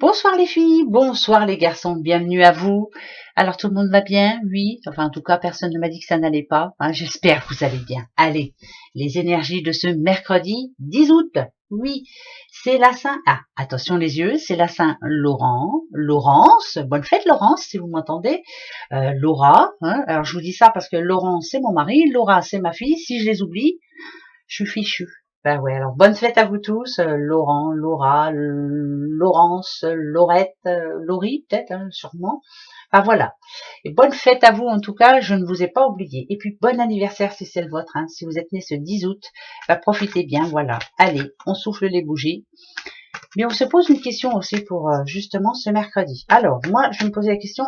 Bonsoir les filles, bonsoir les garçons, bienvenue à vous. Alors tout le monde va bien? Oui, enfin en tout cas personne ne m'a dit que ça n'allait pas. J'espère que vous allez bien. Allez, les énergies de ce mercredi 10 août. Oui, c'est la Saint... Ah, attention les yeux, c'est la Saint Laurent, Laurence. Bonne fête Laurence si vous m'entendez. Laura, alors je vous dis ça parce que Laurent c'est mon mari, Laura c'est ma fille. Si je les oublie, je suis fichue. Ben ouais, alors bonne fête à vous tous, Laurent, Laura, Laurence, Laurette, Laurie peut-être, sûrement. Enfin voilà. Et bonne fête à vous en tout cas, je ne vous ai pas oublié. Et puis bon anniversaire si c'est le vôtre, si vous êtes né ce 10 août, profitez bien, voilà. Allez, on souffle les bougies. Mais on se pose une question aussi pour justement ce mercredi. Alors, moi, je vais me poser la question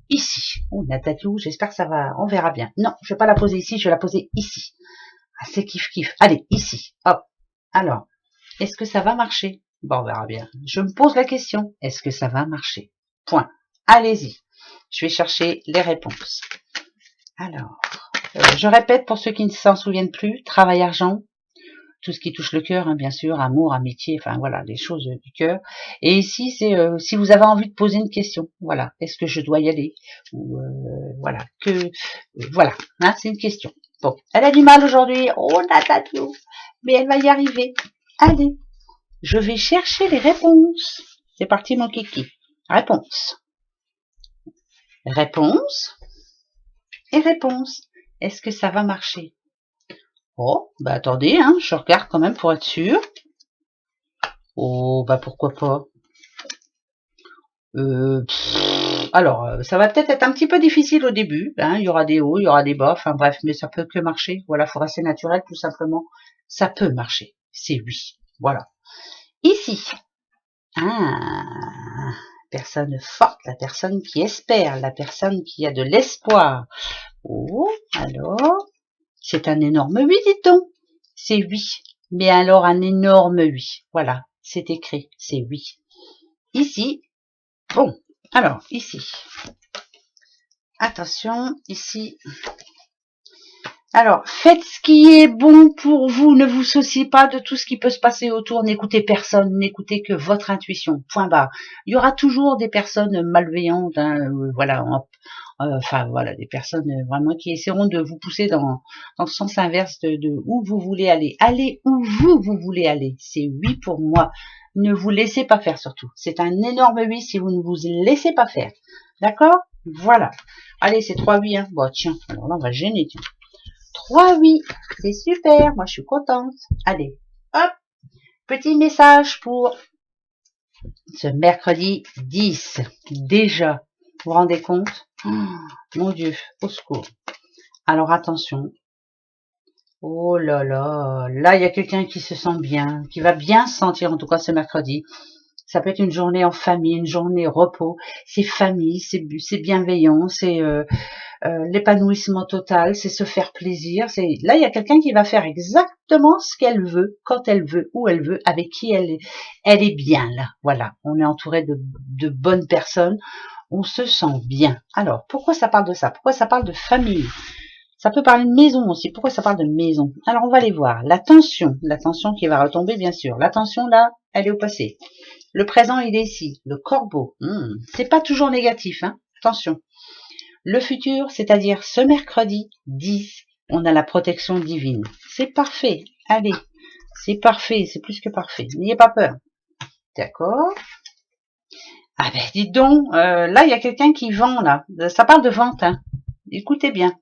ici. Oh, Nathalie, j'espère que ça va, on verra bien. Non, je vais pas la poser ici, je vais la poser ici. Ah, c'est kiff. Allez, ici. Hop. Alors, est-ce que ça va marcher? Bon, on verra bien. Je me pose la question. Est-ce que ça va marcher? Point. Allez-y. Je vais chercher les réponses. Alors, je répète pour ceux qui ne s'en souviennent plus. Travail, argent. Tout ce qui touche le cœur, bien sûr. Amour, amitié. Enfin, voilà, les choses du cœur. Et ici, c'est si vous avez envie de poser une question. Voilà. Est-ce que je dois y aller? Ou voilà. Voilà. C'est une question. Bon, elle a du mal aujourd'hui. Oh, Nathalie, mais elle va y arriver. Allez, je vais chercher les réponses. C'est parti, mon kiki. Réponse. Réponse. Et réponse. Est-ce que ça va marcher? Oh, bah attendez, je regarde quand même pour être sûr. Oh, bah pourquoi pas. Alors, ça va peut-être être un petit peu difficile au début. Il y aura des hauts, il y aura des bas. Enfin bref, mais ça peut que marcher. Voilà, faut rester naturel tout simplement. Ça peut marcher. C'est oui. Voilà. Ici. Personne forte, la personne qui espère, la personne qui a de l'espoir. Oh, alors, c'est un énorme oui, dit-on. C'est oui. Mais alors un énorme oui. Voilà, c'est écrit, c'est oui. Ici, bon, alors, ici. Attention, ici. Alors, faites ce qui est bon pour vous. Ne vous souciez pas de tout ce qui peut se passer autour. N'écoutez personne. N'écoutez que votre intuition. Point barre. Il y aura toujours des personnes malveillantes. Voilà. Enfin, voilà, des personnes vraiment qui essaieront de vous pousser dans le sens inverse de où vous voulez aller. Allez où vous voulez aller. C'est oui pour moi. Ne vous laissez pas faire surtout. C'est un énorme oui si vous ne vous laissez pas faire. D'accord? Voilà. Allez, c'est 3 oui. Bon, tiens. Alors là, on va gêner. Tiens. 3 oui, c'est super, moi je suis contente. Allez, hop, petit message pour ce mercredi 10. Déjà, vous vous rendez compte? Mon Dieu, au secours. Alors attention. Oh là là, là il y a quelqu'un qui se sent bien, qui va bien se sentir en tout cas ce mercredi. Ça peut être une journée en famille, une journée repos. C'est famille, c'est bienveillant, c'est l'épanouissement total, c'est se faire plaisir. Là, il y a quelqu'un qui va faire exactement ce qu'elle veut, quand elle veut, où elle veut, avec qui elle est bien là. Voilà, on est entouré de bonnes personnes, on se sent bien. Alors, pourquoi ça parle de ça? Pourquoi ça parle de famille? Ça peut parler de maison aussi. Pourquoi ça parle de maison? Alors, on va aller voir. La tension qui va retomber, bien sûr. La tension, là, elle est au passé. Le présent, il est ici. Le corbeau. C'est pas toujours négatif, Attention. Le futur, c'est-à-dire ce mercredi 10, on a la protection divine. C'est parfait. Allez, c'est parfait. C'est plus que parfait. N'ayez pas peur. D'accord? Ah ben, dites donc, là, il y a quelqu'un qui vend, là. Ça parle de vente, Écoutez bien.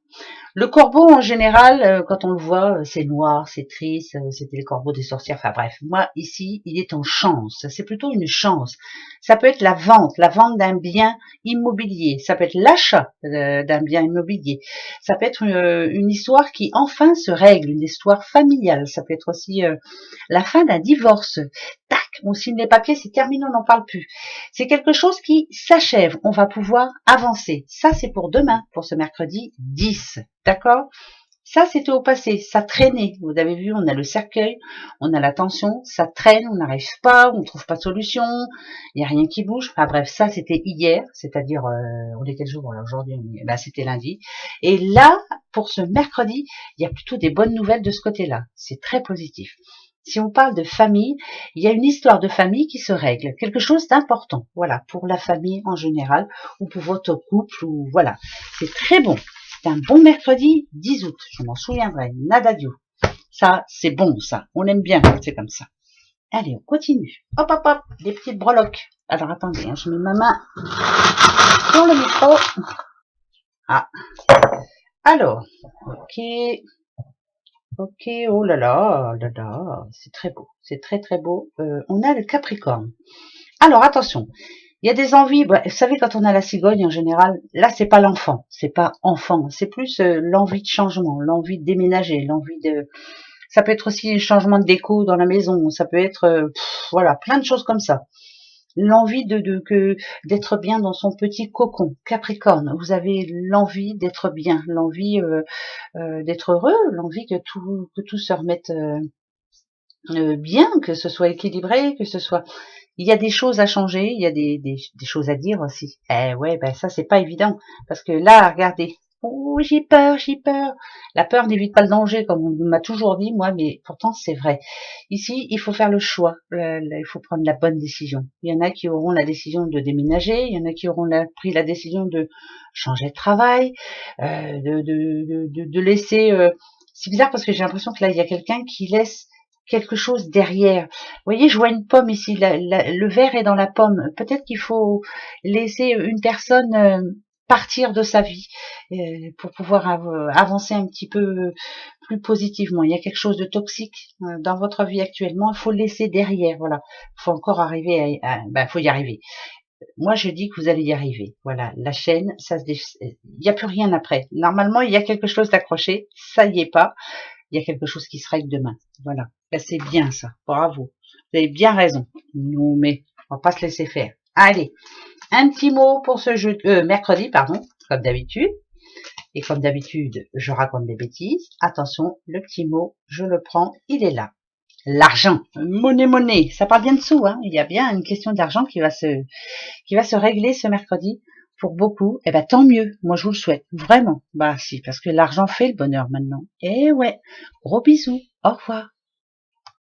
Le corbeau, en général, quand on le voit, c'est noir, c'est triste, c'était les corbeaux des sorcières, enfin bref. Moi, ici, il est en chance. C'est plutôt une chance. Ça peut être la vente d'un bien immobilier. Ça peut être l'achat d'un bien immobilier. Ça peut être une histoire qui enfin se règle, une histoire familiale. Ça peut être aussi la fin d'un divorce. Tac, on signe les papiers, c'est terminé, on n'en parle plus. C'est quelque chose qui s'achève. On va pouvoir avancer. Ça, c'est pour demain, pour ce mercredi 10. D'accord? Ça, c'était au passé. Ça traînait. Vous avez vu, on a le cercueil, on a la tension, ça traîne, on n'arrive pas, on trouve pas de solution, il n'y a rien qui bouge. Enfin bref, ça, c'était hier, c'est-à-dire, on est quel jour? Aujourd'hui, c'était lundi. Et là, pour ce mercredi, il y a plutôt des bonnes nouvelles de ce côté-là. C'est très positif. Si on parle de famille, il y a une histoire de famille qui se règle, quelque chose d'important, voilà, pour la famille en général, ou pour votre couple, ou voilà. C'est très bon. C'est un bon mercredi 10 août, je m'en souviendrai, nadadio. Ça, c'est bon, ça. On aime bien quand c'est comme ça. Allez, on continue. Hop, hop, hop, des petites breloques. Alors, attendez, hein, je mets ma main sur le micro. Ah. Alors, ok. Ok, oh là là, c'est très beau, c'est très très beau. On a le Capricorne. Alors attention, il y a des envies. Bah, vous savez, quand on a la cigogne en général, là c'est pas l'enfant, c'est pas enfant, c'est plus l'envie de changement, l'envie de déménager, l'envie de. Ça peut être aussi le changement de déco dans la maison, ça peut être voilà, plein de choses comme ça. L'envie d'être bien dans son petit cocon. Capricorne, vous avez l'envie d'être bien, l'envie d'être heureux, l'envie que tout se remette bien, que ce soit équilibré, que ce soit. Il y a des choses à changer, il y a des choses à dire aussi. Eh ouais, ben ça c'est pas évident parce que là, regardez. Oh, j'ai peur, j'ai peur. La peur n'évite pas le danger, comme on m'a toujours dit, moi, mais pourtant c'est vrai. Ici, il faut faire le choix. Il faut prendre la bonne décision. Il y en a qui auront la décision de déménager, il y en a qui auront pris la décision de changer de travail, de laisser. C'est bizarre parce que j'ai l'impression que là, il y a quelqu'un qui laisse quelque chose derrière. Vous voyez, je vois une pomme ici, le verre est dans la pomme. Peut-être qu'il faut laisser une personne partir de sa vie pour pouvoir avancer un petit peu plus positivement. Il y a quelque chose de toxique dans votre vie actuellement, il faut le laisser derrière. Voilà, il faut encore arriver faut y arriver. Moi, je dis que vous allez y arriver. Voilà, la chaîne, il n'y a plus rien après. Normalement, il y a quelque chose d'accroché, ça y est pas. Il y a quelque chose qui se règle demain. Voilà. Là, c'est bien ça. Bravo. Vous avez bien raison. Non, mais on va pas se laisser faire. Allez. Un petit mot pour ce mercredi, pardon, comme d'habitude. Et comme d'habitude, je raconte des bêtises. Attention, le petit mot, je le prends, il est là. L'argent. Monnaie. Ça parle bien de sous, hein. Il y a bien une question d'argent qui va se régler ce mercredi. Pour beaucoup, eh ben tant mieux. Moi, je vous le souhaite. Vraiment. Bah si, parce que l'argent fait le bonheur maintenant. Eh ouais. Gros bisous. Au revoir.